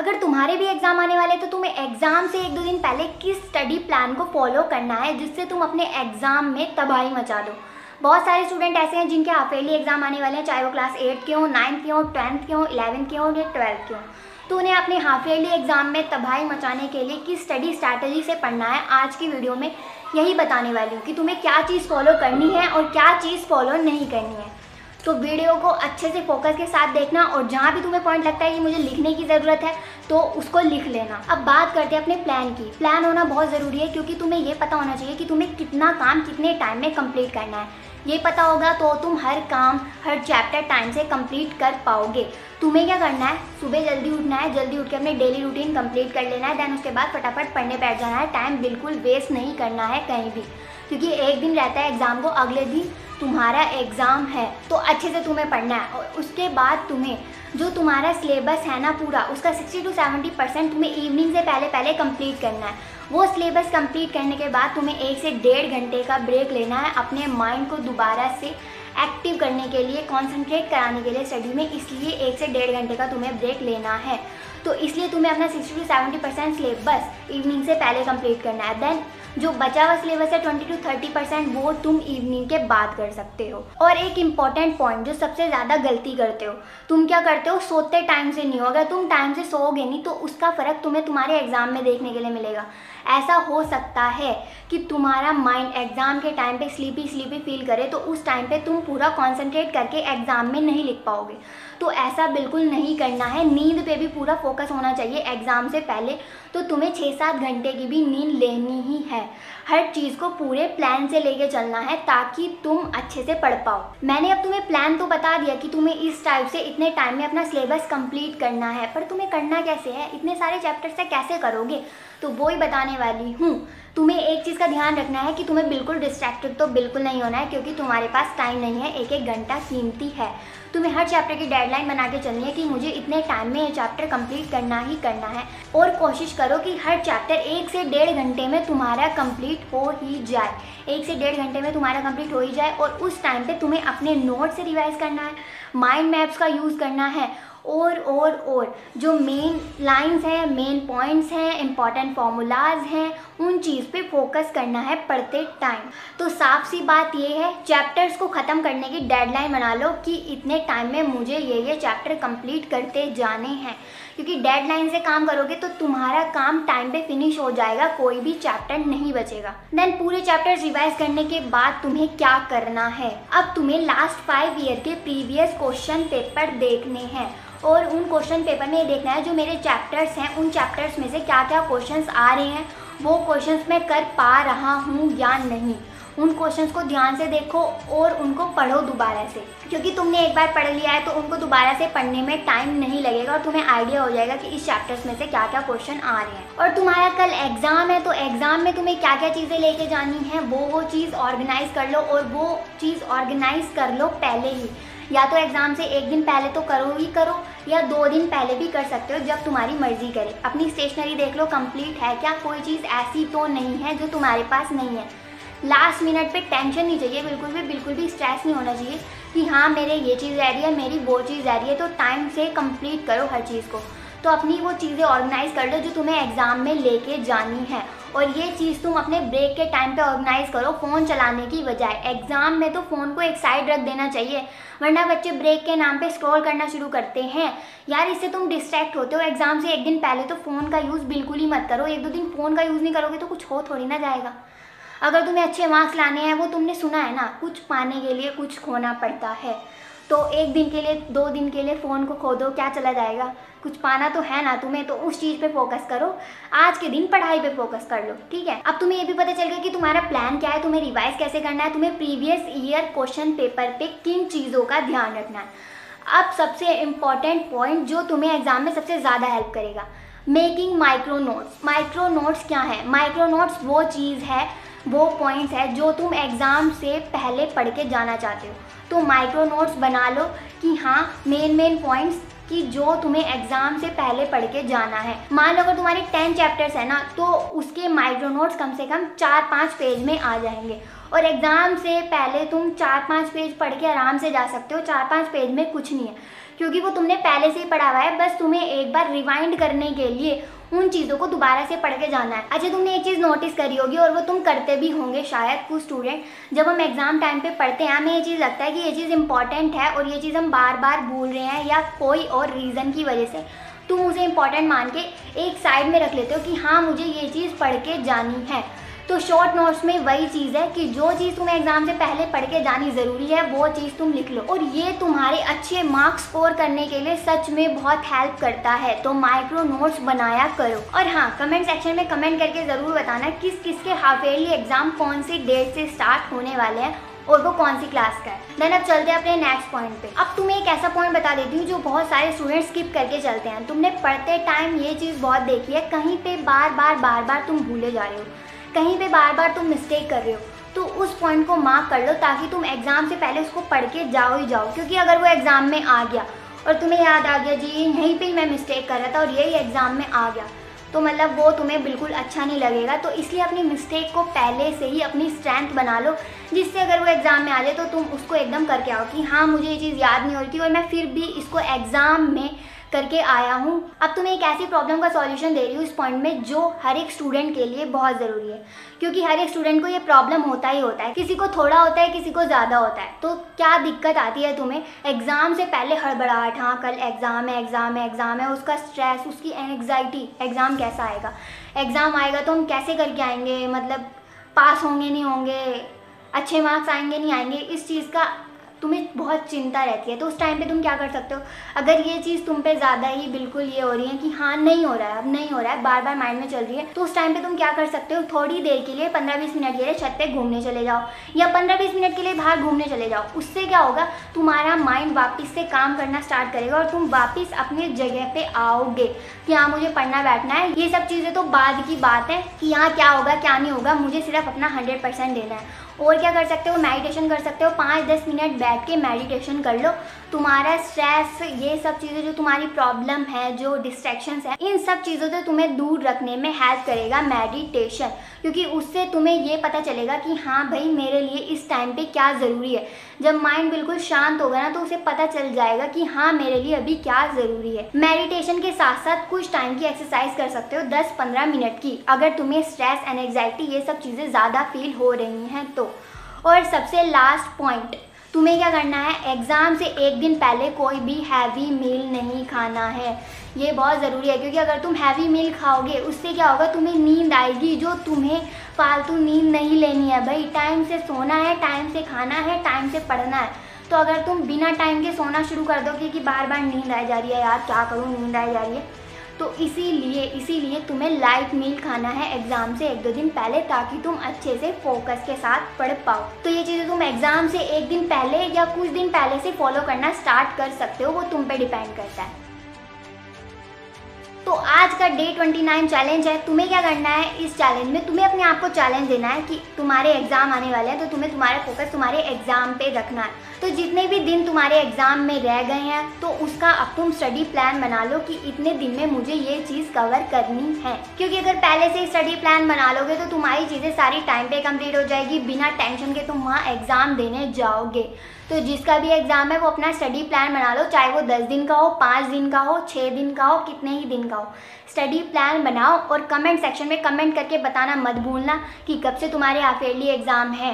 अगर तुम्हारे भी एग्जाम आने वाले तो तुम्हें एग्जाम से 1-2 दिन पहले किस स्टडी प्लान को फॉलो करना है जिससे तुम अपने एग्जाम में तबाही मचा दो। बहुत सारे स्टूडेंट ऐसे हैं जिनके हाफ ईयरली एग्जाम आने वाले हैं, चाहे वो क्लास 8 के हों, 9 के हों, 10th के हों, 11th के हों या 12th के हों। तो उन्हें अपने हाफ ईयरली एग्जाम में तबाही मचाने के लिए किस स्टडी स्ट्रैटेजी से पढ़ना है, आज की वीडियो में यही बताने वाली हूँ कि तुम्हें क्या चीज़ फॉलो करनी है और क्या चीज़ फॉलो नहीं करनी है। तो वीडियो को अच्छे से फोकस के साथ देखना और जहाँ भी तुम्हें पॉइंट लगता है कि मुझे लिखने की ज़रूरत है तो उसको लिख लेना। अब बात करते हैं अपने प्लान की। प्लान होना बहुत ज़रूरी है क्योंकि तुम्हें ये पता होना चाहिए कि तुम्हें कितना काम कितने टाइम में कंप्लीट करना है। ये पता होगा तो तुम हर काम हर चैप्टर टाइम से कंप्लीट कर पाओगे। तुम्हें क्या करना है, सुबह जल्दी उठना है, जल्दी उठ के अपने डेली रूटीन कंप्लीट कर लेना है, देन उसके बाद फटाफट पढ़ने बैठ जाना है। टाइम बिल्कुल वेस्ट नहीं करना है कहीं भी, क्योंकि एक दिन रहता है एग्ज़ाम को, अगले दिन तुम्हारा एग्ज़ाम है। तो अच्छे से तुम्हें पढ़ना है और उसके बाद तुम्हें जो तुम्हारा सिलेबस है ना पूरा, उसका 60 to 70% तुम्हें इवनिंग से पहले कंप्लीट करना है। वो सिलेबस कंप्लीट करने के बाद तुम्हें 1 से 1.5 घंटे का ब्रेक लेना है अपने माइंड को दोबारा से एक्टिव करने के लिए, कंसंट्रेट कराने के लिए स्टडी में। इसलिए 1 से 1.5 घंटे का तुम्हें ब्रेक लेना है। तो इसलिए तुम्हें अपना 60 to 70% सिलेबस इवनिंग से पहले कंप्लीट करना है। देन जो बचा हुआ सिलेबस है 20 to 30% वो तुम इवनिंग के बाद कर सकते हो। और एक इम्पॉर्टेंट पॉइंट, जो सबसे ज़्यादा गलती करते हो, तुम क्या करते हो, सोते टाइम से नहीं हो। अगर तुम टाइम से सोओगे नहीं तो उसका फ़र्क तुम्हें तुम्हारे एग्ज़ाम में देखने के लिए मिलेगा। ऐसा हो सकता है कि तुम्हारा माइंड एग्ज़ाम के टाइम पे स्लीपी फील करे, तो उस टाइम पे तुम पूरा कॉन्सेंट्रेट करके एग्ज़ाम में नहीं लिख पाओगे। तो ऐसा बिल्कुल नहीं करना है। नींद पे भी पूरा फोकस होना चाहिए एग्ज़ाम से पहले। तो तुम्हें 6-7 घंटे की भी नींद लेनी ही है। हर चीज़ को पूरे प्लान से लेके चलना है ताकि तुम अच्छे से पढ़ पाओ। मैंने अब तुम्हें प्लान तो बता दिया कि तुम्हें इस टाइप से इतने टाइम में अपना सिलेबस कंप्लीट करना है, पर तुम्हें करना कैसे है, इतने सारे चैप्टर से कैसे करोगे, तो वो ही बताने वाली हूँ। तुम्हें एक चीज़ का ध्यान रखना है कि तुम्हें बिल्कुल डिस्ट्रैक्टेड तो बिल्कुल नहीं होना है, क्योंकि तुम्हारे पास टाइम नहीं है, 1-1 घंटा कीमती है। तुम्हें हर चैप्टर की डेडलाइन बना के चलनी है कि मुझे इतने टाइम में ये चैप्टर कंप्लीट करना ही करना है। और कोशिश करो कि हर चैप्टर 1 से 1.5 घंटे में तुम्हारा कंप्लीट हो ही जाए। 1 से 1.5 घंटे में तुम्हारा कंप्लीट हो ही जाए। और उस टाइम पे तुम्हें अपने नोट से रिवाइज करना है, माइंड मैप्स का यूज़ करना है, और जो मेन लाइंस हैं, मेन पॉइंट्स हैं, इम्पॉर्टेंट फार्मूलाज हैं, उन चीज़ पे फोकस करना है पढ़ते टाइम। तो साफ सी बात ये है, चैप्टर्स को ख़त्म करने की डेडलाइन बना लो कि इतने टाइम में मुझे ये चैप्टर कंप्लीट करते जाने हैं, क्योंकि डेडलाइन से काम करोगे तो तुम्हारा काम टाइम पे फिनिश हो जाएगा, कोई भी चैप्टर नहीं बचेगा। देन पूरे चैप्टर्स रिवाइज करने के बाद तुम्हें क्या करना है, अब तुम्हें लास्ट 5 ईयर के प्रीवियस क्वेश्चन पेपर देखने हैं और उन क्वेश्चन पेपर में ये देखना है जो मेरे चैप्टर्स हैं, उन चैप्टर्स में से क्या क्या क्वेश्चंस आ रहे हैं, वो क्वेश्चंस मैं कर पा रहा हूँ या नहीं। उन क्वेश्चंस को ध्यान से देखो और उनको पढ़ो दोबारा से, क्योंकि तुमने एक बार पढ़ लिया है तो उनको दोबारा से पढ़ने में टाइम नहीं लगेगा और तुम्हें आइडिया हो जाएगा कि इस चैप्टर्स में से क्या क्या क्वेश्चन आ रहे हैं। और तुम्हारा कल एग्ज़ाम है तो एग्ज़ाम में तुम्हें क्या क्या चीज़ें लेके जानी है वो चीज़ ऑर्गेनाइज कर लो, और वो चीज़ ऑर्गेनाइज कर लो पहले ही। या तो एग्ज़ाम से 1 दिन पहले तो करो ही करो, या 2 दिन पहले भी कर सकते हो, जब तुम्हारी मर्जी करे। अपनी स्टेशनरी देख लो कंप्लीट है क्या, कोई चीज़ ऐसी तो नहीं है जो तुम्हारे पास नहीं है। लास्ट मिनट पे टेंशन नहीं चाहिए, बिल्कुल भी स्ट्रेस नहीं होना चाहिए कि हाँ मेरे ये चीज़ रह रही है, मेरी वो चीज़ रह रही है। तो टाइम से कंप्लीट करो हर चीज़ को। तो अपनी वो चीज़ें ऑर्गेनाइज कर लो जो तुम्हें एग्ज़ाम में लेके जानी है, और ये चीज़ तुम अपने ब्रेक के टाइम पे ऑर्गेनाइज करो फ़ोन चलाने की बजाय। एग्ज़ाम में तो फ़ोन को एक साइड रख देना चाहिए, वरना बच्चे ब्रेक के नाम पे स्क्रॉल करना शुरू करते हैं। यार इससे तुम डिस्ट्रैक्ट होते हो। एग्ज़ाम से 1 दिन पहले तो फ़ोन का यूज़ बिल्कुल ही मत करो। 1-2 दिन फ़ोन का यूज़ नहीं करोगे तो कुछ हो थोड़ी ना जाएगा। अगर तुम्हें अच्छे मार्क्स लाने हैं, वो तुमने सुना है ना, कुछ पाने के लिए कुछ खोना पड़ता है। तो 1 दिन के लिए 2 दिन के लिए फ़ोन को खो दो, क्या चला जाएगा, कुछ पाना तो है ना तुम्हें। तो उस चीज़ पे फोकस करो, आज के दिन पढ़ाई पे फोकस कर लो, ठीक है। अब तुम्हें ये भी पता चल गया कि तुम्हारा प्लान क्या है, तुम्हें रिवाइज कैसे करना है, तुम्हें प्रीवियस ईयर क्वेश्चन पेपर पे किन चीज़ों का ध्यान रखना है। अब सबसे इम्पॉर्टेंट पॉइंट जो तुम्हें एग्जाम में सबसे ज़्यादा हेल्प करेगा, making micro notes. Micro notes क्या है? माइक्रो नोट्स वो चीज़ है, वो पॉइंट्स है जो तुम एग्ज़ाम से पहले पढ़ के जाना चाहते हो। तो माइक्रो नोट्स बना लो कि हाँ मेन पॉइंट्स कि जो तुम्हें एग्जाम से पहले पढ़ के जाना है। मान लो अगर तुम्हारे 10 चैप्टर्स है ना, तो उसके माइक्रो नोट्स कम से कम 4-5 पेज में आ जाएंगे। और एग्ज़ाम से पहले तुम 4-5 पेज पढ़ के आराम से जा सकते हो। 4-5 पेज में कुछ नहीं है, क्योंकि वो तुमने पहले से ही पढ़ा हुआ है। बस तुम्हें एक बार रिवाइंड करने के लिए उन चीज़ों को दोबारा से पढ़ के जाना है। अच्छा, तुमने एक चीज़ नोटिस करी होगी और वो तुम करते भी होंगे शायद कुछ स्टूडेंट, जब हम एग्ज़ाम टाइम पे पढ़ते हैं हमें ये चीज़ लगता है कि ये चीज़ इंपॉर्टेंट है और ये चीज़ हम बार बार भूल रहे हैं या कोई और रीज़न की वजह से तुम उसे इंपॉर्टेंट मान के एक साइड में रख लेते हो कि हाँ मुझे ये चीज़ पढ़ के जानी है। तो शॉर्ट नोट्स में वही चीज़ है कि जो चीज़ तुम्हें एग्जाम से पहले पढ़ के जानी ज़रूरी है वो चीज़ तुम लिख लो, और ये तुम्हारे अच्छे मार्क्स स्कोर करने के लिए सच में बहुत हेल्प करता है। तो माइक्रो नोट्स बनाया करो। और हाँ, कमेंट सेक्शन में कमेंट करके ज़रूर बताना किस किस के हाफ ईयरली एग्जाम कौन सी डेट से स्टार्ट होने वाले हैं और वो कौन सी क्लास का है। देन अब चलते हैं अपने नेक्स्ट पॉइंट पे। अब तुम्हें एक ऐसा पॉइंट बता देती हूँ जो बहुत सारे स्टूडेंट्स स्किप करके चलते हैं। तुमने पढ़ते टाइम ये चीज़ बहुत देखी है, कहीं पे बार बार तुम भूले जा रहे हो, कहीं पे बार बार तुम मिस्टेक कर रहे हो। तो उस पॉइंट को मार्क कर लो ताकि तुम एग्ज़ाम से पहले उसको पढ़ के जाओ ही जाओ। क्योंकि अगर वो एग्ज़ाम में आ गया और तुम्हें याद आ गया जी यहीं पे ही मैं मिस्टेक कर रहा था और यही एग्ज़ाम में आ गया, तो मतलब वो तुम्हें बिल्कुल अच्छा नहीं लगेगा। तो इसलिए अपनी मिस्टेक को पहले से ही अपनी स्ट्रेंथ बना लो, जिससे अगर वो एग्ज़ाम में आ जाए तो तुम उसको एकदम करके आओ कि हाँ मुझे ये चीज़ याद नहीं हो रही थी और मैं फिर भी इसको एग्ज़ाम में करके आया हूँ। अब तुम्हें एक ऐसी प्रॉब्लम का सॉल्यूशन दे रही हूँ इस पॉइंट में जो हर एक स्टूडेंट के लिए बहुत ज़रूरी है, क्योंकि हर एक स्टूडेंट को ये प्रॉब्लम होता ही होता है। किसी को थोड़ा होता है, किसी को ज़्यादा होता है। तो क्या दिक्कत आती है तुम्हें एग्ज़ाम से पहले? हड़बड़ाहट, हाँ कल एग्ज़ाम है, एग्ज़ाम है, एग्ज़ाम है, उसका स्ट्रेस, उसकी एंग्जाइटी, एग्ज़ाम कैसा आएगा, एग्ज़ाम आएगा तो हम कैसे करके आएंगे, मतलब पास होंगे नहीं होंगे, अच्छे मार्क्स आएंगे नहीं आएंगे, इस चीज़ का तुम्हें बहुत चिंता रहती है। तो उस टाइम पे तुम क्या कर सकते हो, अगर ये चीज़ तुम पे ज़्यादा ही बिल्कुल ये हो रही है कि हाँ नहीं हो रहा है, अब नहीं हो रहा है, बार बार माइंड में चल रही है, तो उस टाइम पे तुम क्या कर सकते हो, थोड़ी देर के लिए 15-20 मिनट के लिए छत पे घूमने चले जाओ या 15-20 मिनट के लिए बाहर घूमने चले जाओ। उससे क्या होगा, तुम्हारा माइंड वापस से काम करना स्टार्ट करेगा और तुम वापस अपनी जगह पे आओगे कि हाँ मुझे पढ़ना बैठना है। ये सब चीज़ें तो बाद की बात है कि यहाँ क्या होगा क्या नहीं होगा, मुझे सिर्फ अपना 100% देना है। और क्या कर सकते हो, मेडिटेशन कर सकते हो, 5-10 मिनट बैठ के मेडिटेशन कर लो। तुम्हारा स्ट्रेस, ये सब चीज़ें जो तुम्हारी प्रॉब्लम है, जो डिस्ट्रैक्शंस है, इन सब चीज़ों से तुम्हें दूर रखने में हेल्प करेगा मेडिटेशन, क्योंकि उससे तुम्हें ये पता चलेगा कि हाँ भाई मेरे लिए इस टाइम पे क्या ज़रूरी है। जब माइंड बिल्कुल शांत होगा ना तो उसे पता चल जाएगा कि हाँ मेरे लिए अभी क्या ज़रूरी है। मेडिटेशन के साथ साथ कुछ टाइम की एक्सरसाइज कर सकते हो, 10-15 मिनट की, अगर तुम्हें स्ट्रेस एंड एंग्जाइटी ये सब चीज़ें ज़्यादा फील हो रही हैं तो। और सबसे लास्ट पॉइंट, तुम्हें क्या करना है, एग्ज़ाम से एक दिन पहले कोई भी हैवी मील नहीं खाना है। ये बहुत ज़रूरी है, क्योंकि अगर तुम हैवी मील खाओगे उससे क्या होगा, तुम्हें नींद आएगी, जो तुम्हें फालतू नींद नहीं लेनी है भाई। टाइम से सोना है, टाइम से खाना है, टाइम से पढ़ना है। तो अगर तुम बिना टाइम के सोना शुरू कर दोगे कि बार बार नींद आ जा रही है, यार क्या करूँ नींद आ जा रही है, तो इसीलिए तुम्हें लाइट मील खाना है एग्ज़ाम से 1-2 दिन पहले, ताकि तुम अच्छे से फोकस के साथ पढ़ पाओ। तो ये चीज़ें तुम एग्ज़ाम से एक दिन पहले या कुछ दिन पहले से फॉलो करना स्टार्ट कर सकते हो, वो तुम पे डिपेंड करता है। तो आज का डे 29 चैलेंज है। तुम्हें क्या करना है, इस चैलेंज में तुम्हें अपने आप को चैलेंज देना है कि तुम्हारे एग्ज़ाम आने वाले हैं, तो तुम्हें तुम्हारा फोकस तुम्हारे एग्ज़ाम पे रखना है। तो जितने भी दिन तुम्हारे एग्ज़ाम में रह गए हैं तो उसका अब तुम स्टडी प्लान बना लो कि इतने दिन में मुझे ये चीज़ कवर करनी है। क्योंकि अगर पहले से स्टडी प्लान बना लोगे तो तुम्हारी चीज़ें सारी टाइम पे कंप्लीट हो जाएगी, बिना टेंशन के तुम वहाँ एग्ज़ाम देने जाओगे। तो जिसका भी एग्ज़ाम है वो अपना स्टडी प्लान बना लो, चाहे वो 10 दिन का हो, 5 दिन का हो, 6 दिन का हो, कितने ही दिन का हो, स्टडी प्लान बनाओ। और कमेंट सेक्शन में कमेंट करके बताना मत भूलना कि कब से तुम्हारे हाफ ईयरली एग्ज़ाम है।